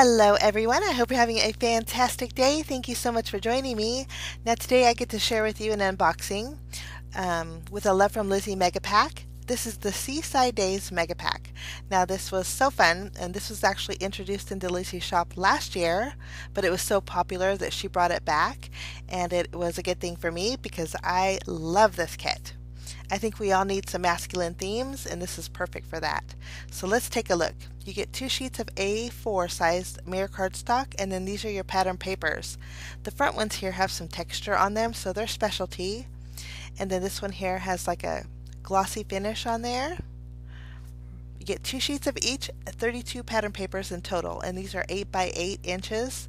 Hello everyone, I hope you're having a fantastic day. Thank you so much for joining me. Now today I get to share with you an unboxing with a Love from Lizi Mega Pack. This is the Seaside Days Mega Pack. Now this was so fun, and this was actually introduced into Lizi's shop last year, but it was so popular that she brought it back, and it was a good thing for me because I love this kit. I think we all need some masculine themes, and this is perfect for that. So let's take a look. You get 2 sheets of A4 sized mirror cardstock, and then these are your pattern papers. The front ones here have some texture on them, so they're specialty. And then this one here has like a glossy finish on there. You get 2 sheets of each, 32 pattern papers in total, and these are 8 by 8 inches.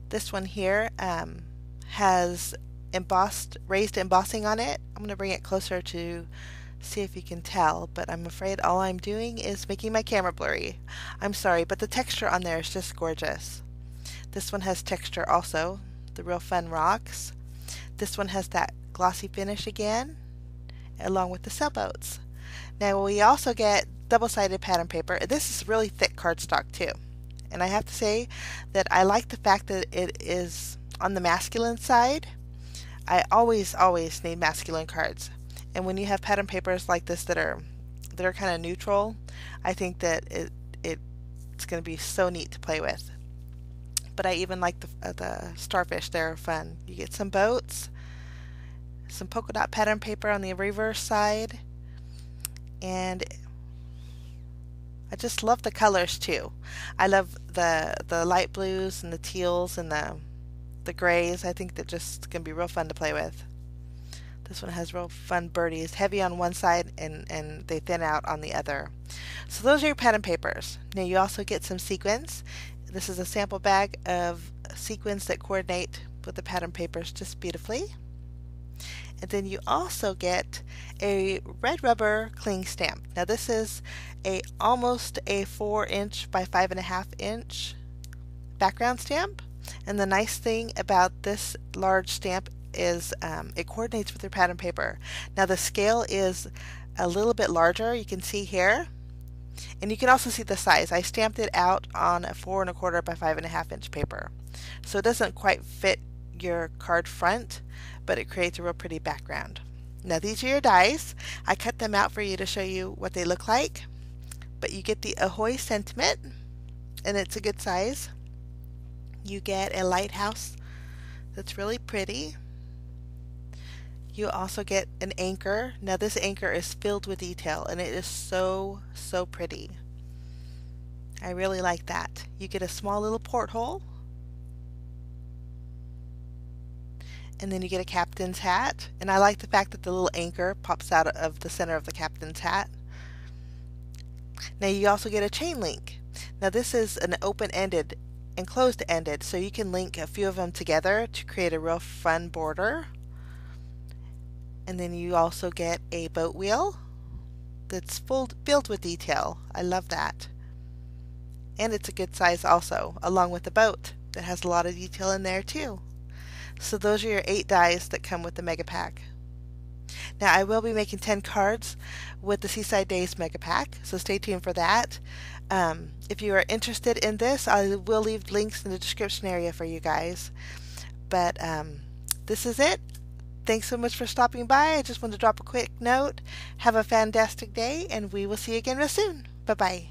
This one here has raised embossing on it. I'm going to bring it closer to see if you can tell, but I'm afraid all I'm doing is making my camera blurry. I'm sorry, but the texture on there is just gorgeous. This one has texture also, the real fun rocks. This one has that glossy finish again, along with the sailboats. Now we also get double-sided pattern paper. This is really thick cardstock too, and I have to say that I like the fact that it is on the masculine side. I always need masculine cards, and when you have pattern papers like this that are kind of neutral, I think that it's going to be so neat to play with. But I even like the starfish. They're fun. You get some boats, some polka dot pattern paper on the reverse side, and I just love the colors too. I love the light blues and the teals and the grays. I think that just going to be real fun to play with. This one has real fun birdies, heavy on one side and they thin out on the other. So those are your pattern papers. Now you also get some sequins. This is a sample bag of sequins that coordinate with the pattern papers just beautifully. And then you also get a red rubber cling stamp. Now this is almost a 4" by 5.5" background stamp. And the nice thing about this large stamp is it coordinates with your pattern paper. Now the scale is a little bit larger, you can see here, and you can also see the size. I stamped it out on a 4 1/4 by 5.5" paper, so it doesn't quite fit your card front, but it creates a real pretty background. Now these are your dies. I cut them out for you to show you what they look like, but you get the Ahoy sentiment, and it's a good size. You get a lighthouse that's really pretty. You also get an anchor. Now this anchor is filled with detail, and it is so pretty. I really like that. You get a small little porthole, and then you get a captain's hat, and I like the fact that the little anchor pops out of the center of the captain's hat. Now you also get a chain link. Now this is an open-ended and closed-ended, so you can link a few of them together to create a real fun border. And then you also get a boat wheel that's filled with detail. I love that. And it's a good size also, along with the boat that has a lot of detail in there too. So those are your 8 dies that come with the Mega Pack. Now I will be making 10 cards with the Seaside Days Mega Pack, so stay tuned for that. If you are interested in this, I will leave links in the description area for you guys. But this is it. Thanks so much for stopping by. I just wanted to drop a quick note. Have a fantastic day, and we will see you again real soon. Bye-bye.